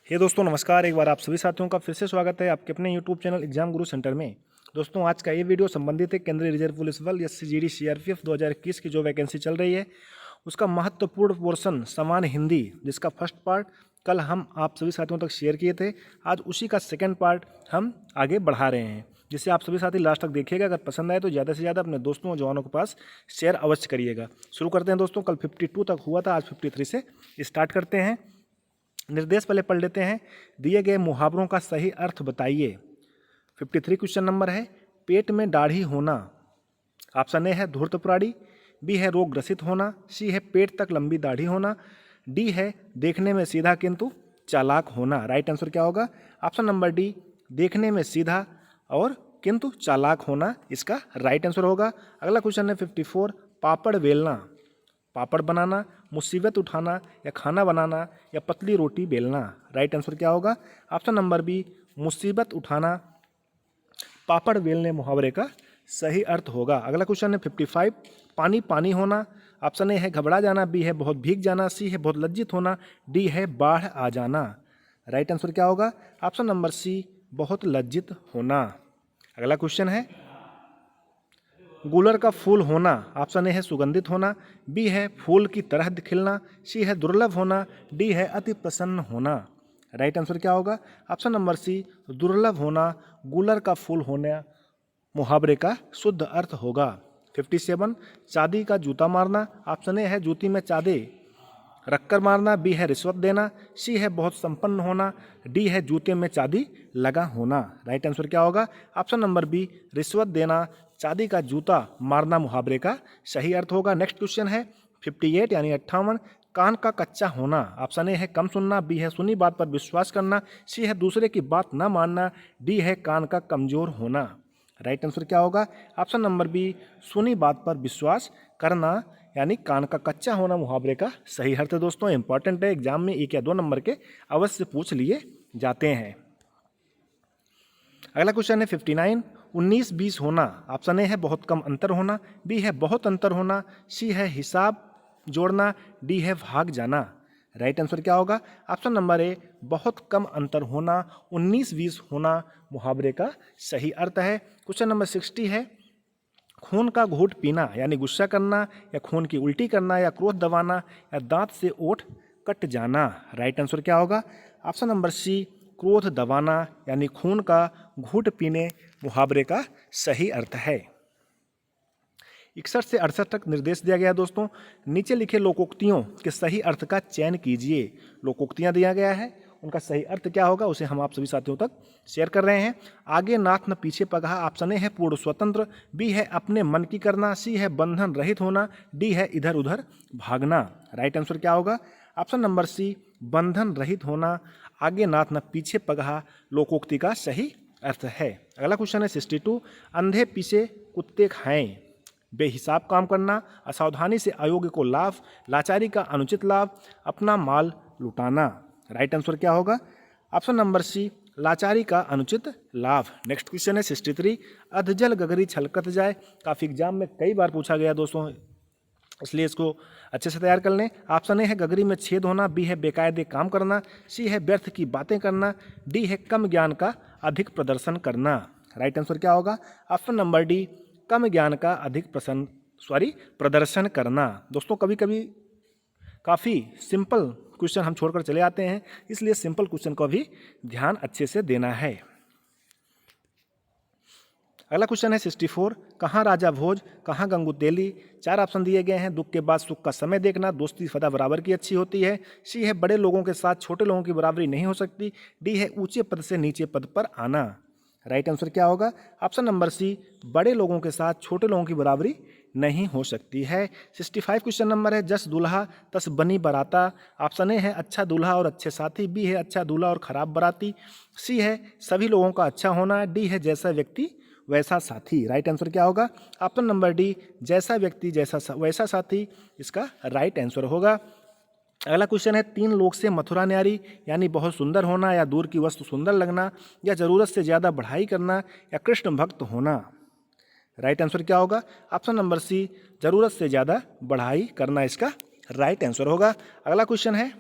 हे दोस्तों नमस्कार। एक बार आप सभी साथियों का फिर से स्वागत है आपके अपने यूट्यूब चैनल एग्जाम गुरु सेंटर में। दोस्तों आज का ये वीडियो संबंधित है केंद्रीय रिजर्व पुलिस बल SCGD CRPF 2021 की जो वैकेंसी चल रही है उसका महत्वपूर्ण पोर्शन समान हिंदी, जिसका फर्स्ट पार्ट कल हम आप सभी साथियों तक शेयर किए थे। आज उसी का सेकेंड पार्ट हम आगे बढ़ा रहे हैं, जिससे आप सभी साथी लास्ट तक देखिएगा। अगर पसंद आए तो ज़्यादा से ज़्यादा अपने दोस्तों और जवानों के पास शेयर अवश्य करिएगा। शुरू करते हैं दोस्तों। कल 52 तक हुआ था, आज 53 से स्टार्ट करते हैं। निर्देश पहले पढ़ लेते हैं। दिए गए मुहावरों का सही अर्थ बताइए। 53 क्वेश्चन नंबर है। पेट में दाढ़ी होना। ऑप्शन ए है धूर्त प्राणी, बी है रोग ग्रसित होना, सी है पेट तक लंबी दाढ़ी होना, डी है देखने में सीधा किंतु चालाक होना। राइट आंसर क्या होगा? ऑप्शन नंबर डी, देखने में सीधा और किंतु चालाक होना इसका राइट आंसर होगा। अगला क्वेश्चन है 54। पापड़ बेलना। पापड़ बनाना, मुसीबत उठाना, या खाना बनाना, या पतली रोटी बेलना। राइट आंसर क्या होगा? ऑप्शन नंबर बी, मुसीबत उठाना पापड़ बेलने मुहावरे का सही अर्थ होगा। अगला क्वेश्चन है 55। पानी पानी होना। ऑप्शन ए है घबरा जाना, बी है बहुत भीग जाना, सी है बहुत लज्जित होना, डी है बाढ़ आ जाना। राइट आंसर क्या होगा? ऑप्शन नंबर सी, बहुत लज्जित होना। अगला क्वेश्चन है गुलर का फूल होना। ऑप्शन ए है सुगंधित होना, बी है फूल की तरह खिलना, सी है दुर्लभ होना, डी है अति प्रसन्न होना। राइट आंसर क्या होगा? ऑप्शन नंबर सी, दुर्लभ होना गुलर का फूल होना मुहावरे का शुद्ध अर्थ होगा। 57। चांदी का जूता मारना। ऑप्शन ए है जूती में चांदी रखकर मारना, बी है रिश्वत देना, सी है बहुत संपन्न होना, डी है जूते में चांदी लगा होना। राइट आंसर क्या होगा? ऑप्शन नंबर बी, रिश्वत देना चांदी का जूता मारना मुहावरे का सही अर्थ होगा। नेक्स्ट क्वेश्चन है 58 यानी 58। कान का कच्चा होना। ऑप्शन ए है कम सुनना, बी है सुनी बात पर विश्वास करना, सी है दूसरे की बात न मानना, डी है कान का कमजोर होना। राइट आंसर क्या होगा? ऑप्शन नंबर बी, सुनी बात पर विश्वास करना यानी कान का कच्चा होना मुहावरे का सही अर्थ है। दोस्तों इंपॉर्टेंट है, एग्जाम में 1 या 2 नंबर के अवश्य पूछ लिए जाते हैं। अगला क्वेश्चन है 59। 19-20 होना। ऑप्शन ए है बहुत कम अंतर होना, बी है बहुत अंतर होना, सी है हिसाब जोड़ना, डी है भाग जाना। राइट आंसर क्या होगा? ऑप्शन नंबर ए, बहुत कम अंतर होना 19-20 होना मुहावरे का सही अर्थ है। क्वेश्चन नंबर 60 है। खून का घूंट पीना यानी गुस्सा करना, या खून की उल्टी करना, या क्रोध दबाना, या दांत से ओठ कट जाना। राइट आंसर क्या होगा? ऑप्शन नंबर सी, क्रोध दबाना यानी खून का घूंट पीने मुहावरे का सही अर्थ है। 61 से 68 तक निर्देश दिया गया है। दोस्तों नीचे लिखे लोकोक्तियों के सही अर्थ का चयन कीजिए। लोकोक्तियां दिया गया है, उनका सही अर्थ क्या होगा उसे हम आप सभी साथियों तक शेयर कर रहे हैं। आगे नाथ न पीछे पगहा। ऑप्शन ए है पूर्ण स्वतंत्र, बी है अपने मन की करना, सी है बंधन रहित होना, डी है इधर उधर भागना। राइट आंसर क्या होगा? ऑप्शन नंबर सी, बंधन रहित होना आगे नाथ न पीछे पगहा लोकोक्ति का सही अर्थ है। अगला क्वेश्चन है 62। अंधे पीछे कुत्ते खाएं। बेहिसाब काम करना, असावधानी से अयोग्य को लाभ, लाचारी का अनुचित लाभ, अपना माल लुटाना। राइट आंसर क्या होगा? ऑप्शन नंबर सी, लाचारी का अनुचित लाभ। नेक्स्ट क्वेश्चन है 63। अधजल गगरी छलकत जाए। काफ़ी एग्जाम में कई बार पूछा गया दोस्तों, इसलिए इसको अच्छे से तैयार कर लें। ऑप्शन ए है गगरी में छेद होना, बी है बेकायदे काम करना, सी है व्यर्थ की बातें करना, डी है कम ज्ञान का अधिक प्रदर्शन करना। राइट आंसर क्या होगा? ऑप्शन नंबर डी, कम ज्ञान का अधिक प्रदर्शन करना। दोस्तों कभी कभी काफ़ी सिंपल क्वेश्चन हम छोड़कर चले आते हैं, इसलिए सिंपल क्वेश्चन का भी ध्यान अच्छे से देना है। अगला क्वेश्चन है 64। कहाँ राजा भोज, कहाँ गंगू तेली। 4 ऑप्शन दिए गए हैं। दुख के बाद सुख का समय देखना, दोस्ती सदा बराबर की अच्छी होती है, सी है बड़े लोगों के साथ छोटे लोगों की बराबरी नहीं हो सकती, डी है ऊंचे पद से नीचे पद पर आना। राइट आंसर क्या होगा? ऑप्शन नंबर सी, बड़े लोगों के साथ छोटे लोगों की बराबरी नहीं हो सकती है। 65 क्वेश्चन नंबर है। जस दुल्हा तस बनी बराता। ऑप्शन ए है अच्छा दूल्हा और अच्छे साथी, बी है अच्छा दूल्हा और खराब बराती, सी है सभी लोगों का अच्छा होना, डी है जैसा व्यक्ति वैसा साथी। राइट आंसर क्या होगा? ऑप्शन नंबर डी, जैसा व्यक्ति वैसा साथी इसका राइट आंसर होगा। अगला क्वेश्चन है 3 लोग से मथुरा न्यारी यानी बहुत सुंदर होना, या दूर की वस्तु सुंदर लगना, या जरूरत से ज़्यादा बढ़ाई करना, या कृष्ण भक्त होना। राइट आंसर क्या होगा? ऑप्शन नंबर सी, जरूरत से ज़्यादा बढ़ाई करना इसका राइट आंसर होगा। अगला क्वेश्चन है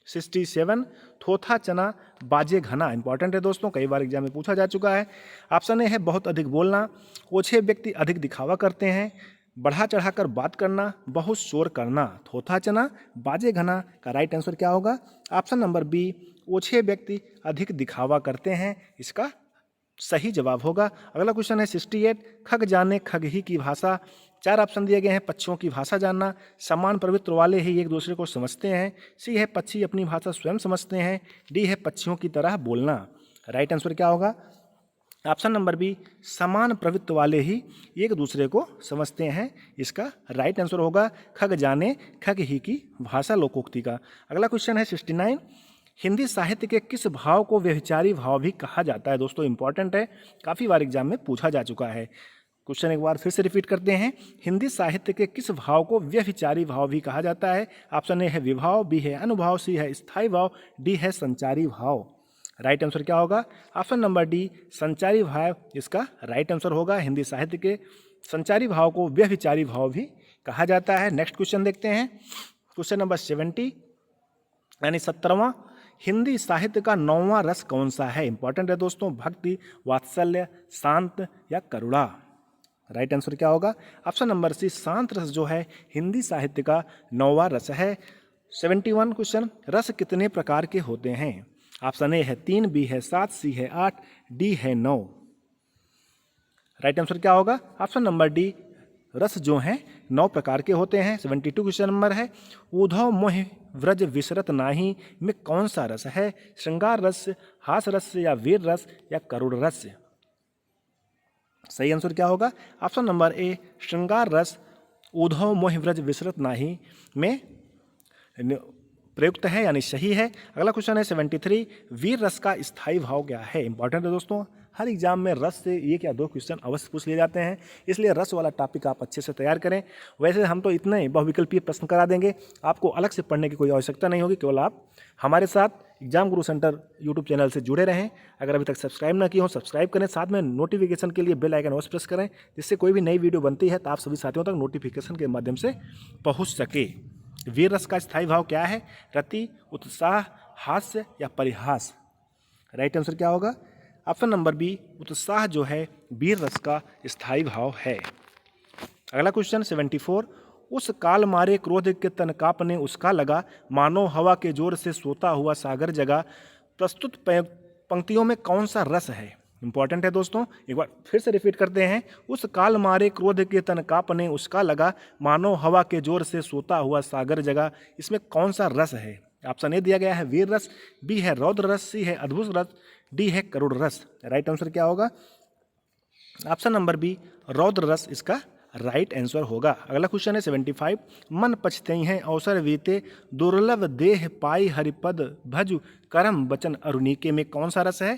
67 थोथा चना बाजे घना। इंपॉर्टेंट है दोस्तों, कई बार एग्जाम में पूछा जा चुका है। ऑप्शन ए है बहुत अधिक बोलना, ओछे व्यक्ति अधिक दिखावा करते हैं, बढ़ा चढ़ाकर बात करना, बहुत शोर करना। थोथा चना बाजे घना का राइट आंसर क्या होगा? ऑप्शन नंबर बी, ओछे व्यक्ति अधिक दिखावा करते हैं, इसका सही जवाब होगा। अगला क्वेश्चन है 68 खग जाने खग ही की भाषा। 4 ऑप्शन दिए गए हैं। पक्षियों की भाषा जानना, समान प्रवृत्ति वाले ही एक दूसरे को समझते हैं, सी है पक्षी अपनी भाषा स्वयं समझते हैं, डी है पक्षियों की तरह बोलना। राइट आंसर क्या होगा? ऑप्शन नंबर बी, समान प्रवृत्ति वाले ही एक दूसरे को समझते हैं, इसका राइट आंसर होगा खग जाने खग ही की भाषा लोकोक्ति का। अगला क्वेश्चन है 69 हिंदी साहित्य के किस भाव को व्यभिचारी भाव भी कहा जाता है? दोस्तों इंपॉर्टेंट है, काफ़ी बार एग्जाम में पूछा जा चुका है। क्वेश्चन एक बार फिर से रिपीट करते हैं। हिंदी साहित्य के किस भाव को व्यभिचारी भाव भी कहा जाता है? ऑप्शन ए है विभाव, बी है अनुभाव, सी है स्थायी भाव, डी है संचारी भाव। राइट आंसर क्या होगा? ऑप्शन नंबर डी, संचारी भाव इसका राइट आंसर होगा। हिंदी साहित्य के संचारी भाव को व्यभिचारी भाव भी कहा जाता है। नेक्स्ट क्वेश्चन देखते हैं। क्वेश्चन नंबर 70 यानी 17वां, हिंदी साहित्य का 9वां रस कौन सा है? इंपॉर्टेंट है दोस्तों, भक्ति, वात्सल्य, शांत या करुणा। राइट आंसर क्या होगा? ऑप्शन नंबर सी, शांत रस जो है हिंदी साहित्य का 9वां रस है। 71 क्वेश्चन, रस कितने प्रकार के होते हैं? ऑप्शन ए है 3, बी है 7, सी है 8, डी है 9। राइट आंसर क्या होगा? ऑप्शन नंबर डी, रस जो हैं 9 प्रकार के होते हैं। 72 क्वेश्चन नंबर है, उधव मोह व्रज विसरत नाही में कौन सा रस है? श्रृंगार रस, हास रस या वीर रस या करुण रस। सही आंसर क्या होगा? ऑप्शन नंबर ए, श्रृंगार रस उधव मोह व्रज विसरत नाही में प्रयुक्त है, यानी सही है। अगला क्वेश्चन है 73 वीर रस का स्थायी भाव क्या है? इंपॉर्टेंट है दोस्तों, हर एग्जाम में रस से 1 या 2 क्वेश्चन अवश्य पूछ लिए जाते हैं, इसलिए रस वाला टॉपिक आप अच्छे से तैयार करें। वैसे हम तो इतने बहुविकल्पीय प्रश्न करा देंगे, आपको अलग से पढ़ने की कोई आवश्यकता नहीं होगी, केवल आप हमारे साथ एग्जाम गुरु सेंटर यूट्यूब चैनल से जुड़े रहें। अगर अभी तक सब्सक्राइब ना किए हो सब्सक्राइब करें, साथ में नोटिफिकेशन के लिए बेल आइकन अवश्य प्रेस करें, जिससे कोई भी नई वीडियो बनती है तो आप सभी साथियों तक नोटिफिकेशन के माध्यम से पहुँच सके। वीर रस का स्थायी भाव क्या है? रति, उत्साह, हास्य या परिहास। राइट आंसर क्या होगा? ऑप्शन नंबर बी, उत्साह जो है वीर रस का स्थायी भाव है। अगला क्वेश्चन 74 उस काल मारे क्रोध के तन कांपने उसका लगा, मानो हवा के जोर से सोता हुआ सागर जगा। प्रस्तुत पंक्तियों में कौन सा रस है? इंपॉर्टेंट है दोस्तों, एक बार फिर से रिपीट करते हैं। उस काल मारे क्रोध के तन कांपने उसका लगा, मानो हवा के जोर से सोता हुआ सागर जगा। इसमें कौन सा रस है? ऑप्शन ए दिया गया है वीर रस, बी है रौद्र रस, सी है अद्भुत रस, डी है करुण रस। राइट आंसर क्या होगा? ऑप्शन नंबर बी, रौद्र रस इसका राइट आंसर होगा। अगला क्वेश्चन है 75 मन पछतई हैं अवसर बीते, दुर्लभ देह पाई हरिपद भजु करम बचन अरुणिके में कौन सा रस है?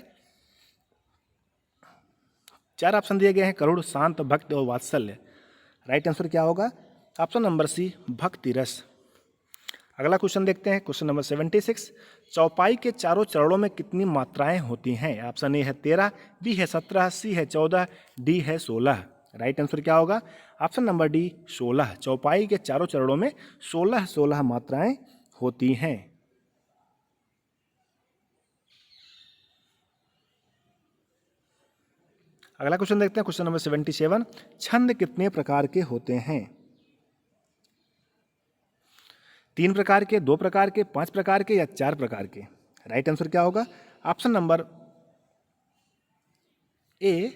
4 ऑप्शन दिए गए हैं, करुण, शांत, भक्ति और वात्सल्य। राइट आंसर क्या होगा? ऑप्शन नंबर सी, भक्ति रस। अगला क्वेश्चन देखते हैं। क्वेश्चन नंबर 76 चौपाई के चारों चरणों में कितनी मात्राएं होती हैं? ऑप्शन ए है 13, बी है 17, सी है 14, डी है 16। राइट आंसर क्या होगा? Option number D, 16। चौपाई के चारों चरणों में 16 मात्राएं होती हैं। अगला क्वेश्चन देखते हैं। क्वेश्चन नंबर 77 छंद कितने प्रकार के होते हैं? 3 प्रकार के, 2 प्रकार के, 5 प्रकार के या 4 प्रकार के। राइट आंसर क्या होगा? ऑप्शन नंबर ए,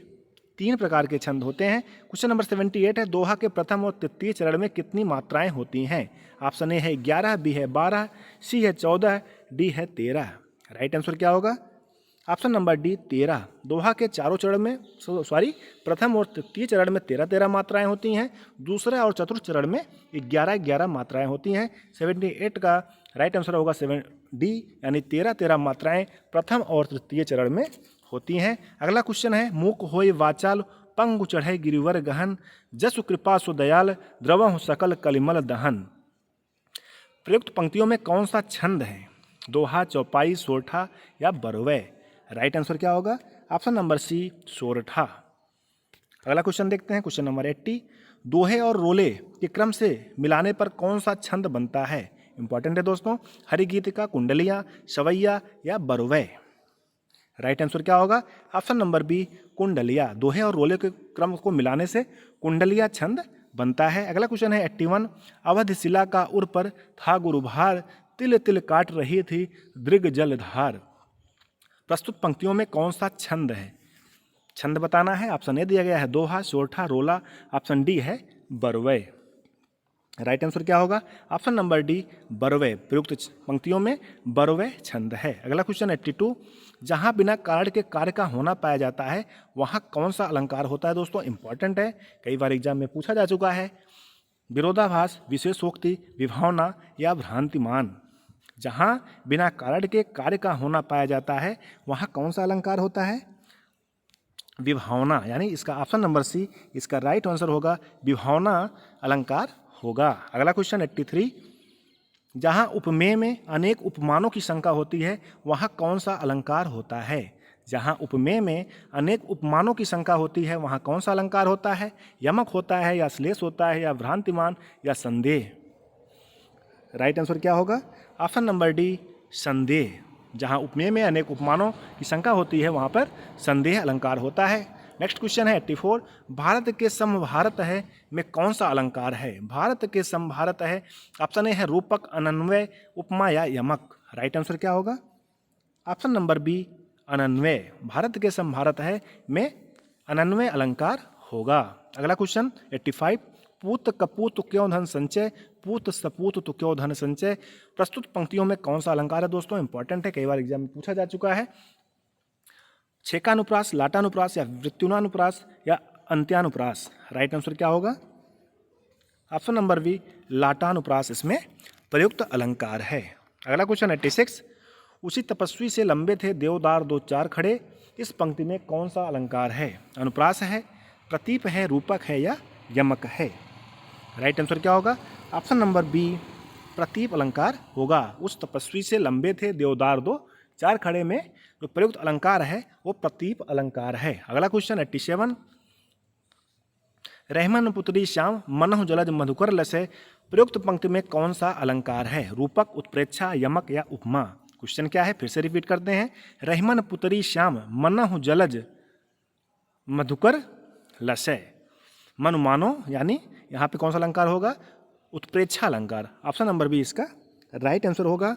3 प्रकार के छंद होते हैं। क्वेश्चन नंबर 78 है दोहा के प्रथम और तृतीय चरण में कितनी मात्राएं होती हैं? ऑप्शन ए है 11, बी है 12, सी है 14, डी है 13। राइट आंसर क्या होगा? Option number D, 13। दोहा के चारों चरण में प्रथम और तृतीय चरण में 13 मात्राएं होती हैं, दूसरे और चतुर्थ चरण में 11 मात्राएं होती हैं। 78 का राइट आंसर होगा 7 डी, यानी 13 मात्राएं प्रथम और तृतीय चरण में होती हैं। अगला क्वेश्चन है मूक होय वाचाल पंगु चढ़े गिरिवर गहन, जसु कृपा सु दयाल द्रवहु सकल कलिमल दहन। प्रयुक्त पंक्तियों में कौन सा छंद है? दोहा, चौपाई, सोरठा या बरवे। राइट आंसर क्या होगा? ऑप्शन नंबर सी, सोरठा। अगला क्वेश्चन देखते हैं। क्वेश्चन नंबर 80 दोहे और रोले के क्रम से मिलाने पर कौन सा छंद बनता है? इंपॉर्टेंट है दोस्तों। हरिगीतिका, कुंडलियाँ, सवैया या बरवे। राइट आंसर क्या होगा? ऑप्शन नंबर बी, कुंडलिया। दोहे और रोले के क्रम को मिलाने से कुंडलिया छंद बनता है। अगला क्वेश्चन है 81। अवध शिला का उर पर था गुरुभार, तिल तिल काट रही थी दृग जलधार। प्रस्तुत पंक्तियों में कौन सा छंद है? छंद बताना है। ऑप्शन ए दिया गया है दोहा, सोरठा, रोला। ऑप्शन डी है बरवे। राइट आंसर क्या होगा? Option number D, Barve. प्रयुक्त पंक्तियों में बरवे छंद है। अगला क्वेश्चन 82। जहां बिना कारण के कार्य का होना पाया जाता है वहां कौन सा अलंकार होता है? दोस्तों इंपॉर्टेंट है, कई बार एग्जाम में पूछा जा चुका है। विरोधाभास, विशेषोक्ति, विभावना या भ्रांतिमान। जहां बिना कारण के कार्य का होना पाया जाता है वहां कौन सा अलंकार होता है? विभावना, यानी इसका ऑप्शन नंबर सी इसका राइट आंसर होगा, विभावना अलंकार होगा। अगला क्वेश्चन 83। जहां उपमेय में अनेक उपमानों की शंका होती है वहां कौन सा अलंकार होता है? जहां उपमेय में अनेक उपमानों की शंका होती है वहां कौन सा अलंकार होता है? यमक होता है या श्लेष होता है या भ्रांतिमान या संदेह? राइट आंसर क्या होगा? ऑप्शन नंबर डी, संदेह। जहां उपमेय में अनेक उपमानों की शंका होती है वहां पर संदेह अलंकार होता है। नेक्स्ट क्वेश्चन है 84। भारत के समभारत है में कौन सा अलंकार है? भारत के समभारत है, ऑप्शन ए है रूपक, अनन्वय, उपमा या यमक। राइट आंसर क्या होगा? ऑप्शन नंबर बी, अनन्वय। भारत के समभारत है में अनन्वय अलंकार होगा। अगला क्वेश्चन 85। पूत कपूत क्यों धन संचय, पूत सपूत तो क्यों धन संचय। प्रस्तुत पंक्तियों में कौन सा अलंकार है? दोस्तों इंपॉर्टेंट है, कई बार एग्जाम में पूछा जा चुका है। छेकानुप्रास, लाटानुप्रास या वृत्त्युनानुप्रास या अंत्यानुप्रास। राइट आंसर क्या होगा? ऑप्शन नंबर बी, लाटानुप्रास इसमें प्रयुक्त अलंकार है। अगला क्वेश्चन 86। उसी तपस्वी से लंबे थे देवदार दो चार खड़े। इस पंक्ति में कौन सा अलंकार है? अनुप्रास है, प्रतीप है, रूपक है या यमक है? राइट आंसर क्या होगा? ऑप्शन नंबर बी, प्रतीप अलंकार होगा। उस तपस्वी से लंबे थे देवदार दो चार खड़े में जो प्रयुक्त अलंकार है वो प्रतीप अलंकार है। अगला क्वेश्चन 87। रहमन पुत्री श्याम मनहु जलज मधुकर लसय। प्रयुक्त पंक्ति में कौन सा अलंकार है? रूपक, उत्प्रेक्षा, यमक या उपमा। क्वेश्चन क्या है फिर से रिपीट करते हैं। रहमन पुत्री श्याम मनहु जलज मधुकर लसय। मनु मानो, यानी यहाँ पे कौन सा अलंकार होगा? उत्प्रेक्षा अलंकार। ऑप्शन नंबर बी इसका राइट आंसर होगा।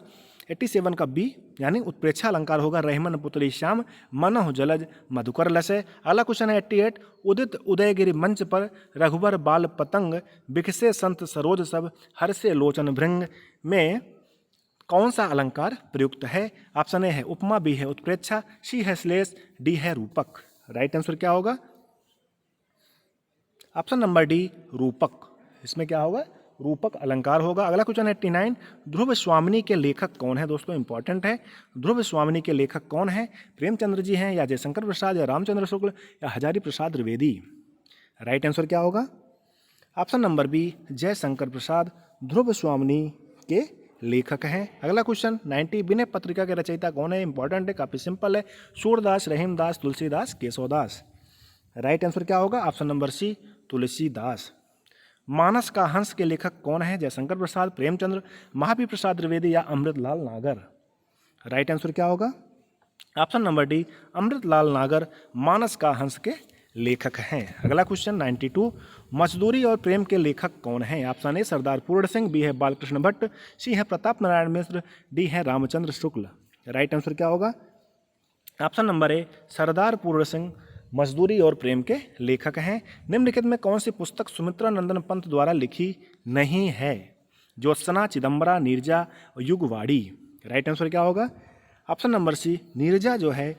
87 का बी यानी उत्प्रेक्षा अलंकार होगा। रहमन पुत्री श्याम मनहु जलज मधुकर लसय। अगला क्वेश्चन है 88। उदित उदयगिरि मंच पर रघुबर बाल पतंग, बिखसे संत सरोज सब, हर्षे लोचन भृंग। में कौन सा अलंकार प्रयुक्त है? ऑप्शन ए है उपमा, बी है उत्प्रेक्षा, सी है श्लेष, डी है रूपक। राइट आंसर क्या होगा? ऑप्शन नंबर डी, रूपक। इसमें क्या होगा? रूपक अलंकार होगा। अगला क्वेश्चन 89। ध्रुव स्वामिनी के लेखक कौन है? दोस्तों इंपॉर्टेंट है। ध्रुव स्वामिनी के लेखक कौन है? प्रेमचंद्र जी हैं या जयशंकर प्रसाद या रामचंद्र शुक्ल या हजारी प्रसाद द्विवेदी। राइट आंसर क्या होगा? Option number B, Jaishankar Prasad ध्रुव स्वामिनी के लेखक हैं। अगला क्वेश्चन 90। विनय पत्रिका के रचयिता कौन है? इंपॉर्टेंट है, काफी सिंपल है। सूरदास, रहीमदास, तुलसीदास, केशवदास। राइट आंसर क्या होगा? Option number C, Tulsidas. मानस का हंस के लेखक कौन है? जयशंकर प्रसाद, प्रेमचंद्र, महावीर प्रसाद द्विवेदी या अमृतलाल नागर। राइट आंसर क्या होगा? ऑप्शन नंबर डी, अमृतलाल नागर मानस का हंस के लेखक हैं। अगला क्वेश्चन 92। मजदूरी और प्रेम के लेखक कौन हैं? ऑप्शन ए सरदार पूर्ण सिंह, बी है बालकृष्ण भट्ट, सी है प्रताप नारायण मिश्र, डी है रामचंद्र शुक्ल। राइट आंसर क्या होगा? ऑप्शन नंबर ए, सरदार पूर्ण सिंह मजदूरी और प्रेम के लेखक हैं। निम्नलिखित में कौन सी पुस्तक सुमित्रा नंदन पंत द्वारा लिखी नहीं है? ज्योत्सना, चिदम्बरा, नीरजा, युगवाड़ी। राइट आंसर क्या होगा? ऑप्शन नंबर सी, नीरजा जो है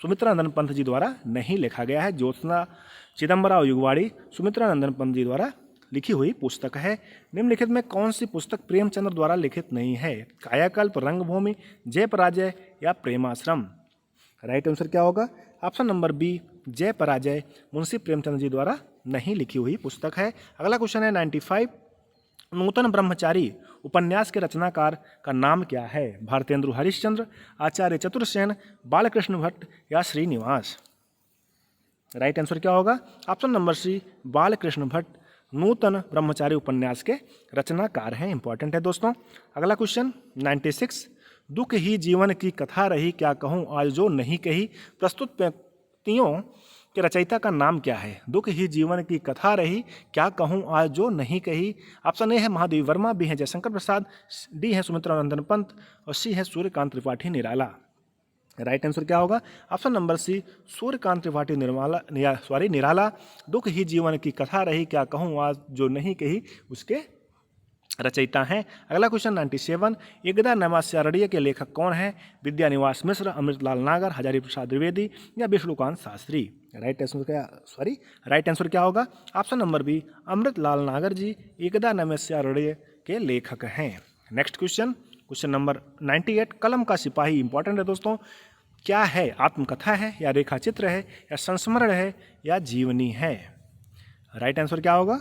सुमित्रा नंदन पंत जी द्वारा नहीं लिखा गया है। ज्योत्सना, चिदम्बरा और युगवाड़ी सुमित्रा नंदन पंत जी द्वारा लिखी हुई पुस्तक है। निम्नलिखित में कौन सी पुस्तक प्रेमचंद्र द्वारा लिखित नहीं है? कायाकल्प, रंगभूमि, जय पराजय या प्रेमाश्रम। राइट आंसर क्या होगा? ऑप्शन नंबर बी, जय पराजय मुंशी प्रेमचंद्र जी द्वारा नहीं लिखी हुई पुस्तक है। अगला क्वेश्चन है 95। नूतन ब्रह्मचारी उपन्यास के रचनाकार का नाम क्या है? भारतेंदु हरिश्चंद्र, आचार्य चतुर्सेन, बालकृष्ण भट्ट या श्रीनिवास। राइट आंसर क्या होगा? Option number C, Balkrishna Bhatt Nutan Brahmachari उपन्यास के रचनाकार हैं। इंपॉर्टेंट है दोस्तों। अगला क्वेश्चन 96, दुख ही जीवन की कथा रही, क्या कहूँ आज जो नहीं कही। प्रस्तुत पंक्तियों के रचयिता का नाम क्या है। दुख ही जीवन की कथा रही, क्या कहूँ आज जो नहीं कही। ऑप्शन ए है महादेवी वर्मा, बी है जयशंकर प्रसाद, डी है सुमित्रा नंदन पंत और सी है सूर्यकांत त्रिपाठी निराला। राइट आंसर क्या होगा? Option number C, Suryakant Tripathi Nirala. दुख ही जीवन की कथा रही, क्या कहूँ आज जो नहीं कही, उसके रचयिता हैं। अगला क्वेश्चन 97, एकदा नैमिषारण्य के लेखक कौन है। विद्यानिवास मिश्र, अमृतलाल नागर, हजारी प्रसाद द्विवेदी या विष्णुकांत शास्त्री। राइट आंसर क्या होगा? ऑप्शन नंबर बी, अमृतलाल नागर जी एकदा नैमिषारण्य के लेखक हैं। नेक्स्ट क्वेश्चन नंबर 98, कलम का सिपाही। इंपॉर्टेंट है दोस्तों। क्या है? आत्मकथा है या रेखाचित्र है या संस्मरण है या जीवनी है। राइट आंसर क्या होगा?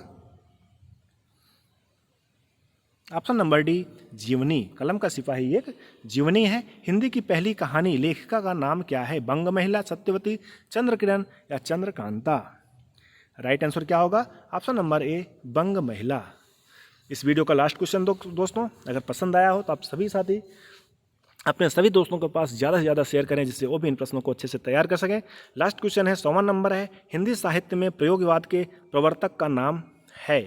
ऑप्शन नंबर डी, जीवनी। कलम का सिपाही एक जीवनी है। हिंदी की पहली कहानी लेखिका का नाम क्या है। बंग महिला, सत्यवती, चंद्रकिरण या चंद्रकांता। राइट आंसर क्या होगा? ऑप्शन नंबर ए, बंग महिला। इस वीडियो का लास्ट क्वेश्चन दोस्तों, अगर पसंद आया हो तो आप सभी साथी अपने सभी दोस्तों के पास ज़्यादा से ज़्यादा शेयर करें, जिससे वो भी इन प्रश्नों को अच्छे से तैयार कर सकें। लास्ट क्वेश्चन है 100वां नंबर है, हिंदी साहित्य में प्रयोगवाद के प्रवर्तक का नाम है।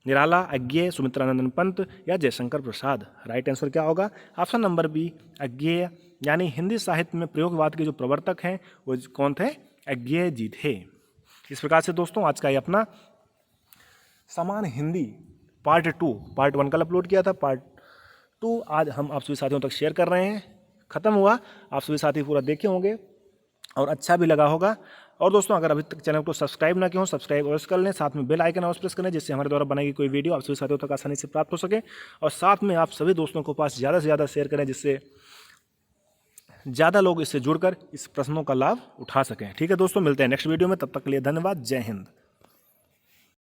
निराला, अज्ञेय, सुमित्रानंदन पंत या जयशंकर प्रसाद। राइट आंसर क्या होगा? ऑप्शन नंबर बी, अज्ञेय। यानी हिंदी साहित्य में प्रयोगवाद के जो प्रवर्तक हैं वो कौन थे? अज्ञेय जी थे। इस प्रकार से दोस्तों आज का ये अपना समान हिंदी पार्ट 1 कल अपलोड किया था, पार्ट 2 आज हम आप सभी साथियों तक शेयर कर रहे हैं। ख़त्म हुआ, आप सभी साथी पूरा देखे होंगे और अच्छा भी लगा होगा। और दोस्तों अगर अभी तक चैनल को सब्सक्राइब ना किया हो, सब्सक्राइब अवश्य कर लें। साथ में बेल आइकन अवश्य प्रेस करें, जिससे हमारे द्वारा बनाई गई कोई वीडियो आप सभी साथियों तक आसानी से प्राप्त हो सके। और साथ में आप सभी दोस्तों को पास ज़्यादा से ज़्यादा शेयर करें, जिससे ज़्यादा लोग इससे जुड़कर इस प्रश्नों का लाभ उठा सकें। ठीक है दोस्तों, मिलते हैं नेक्स्ट वीडियो में। तब तक के लिए धन्यवाद। जय हिंद।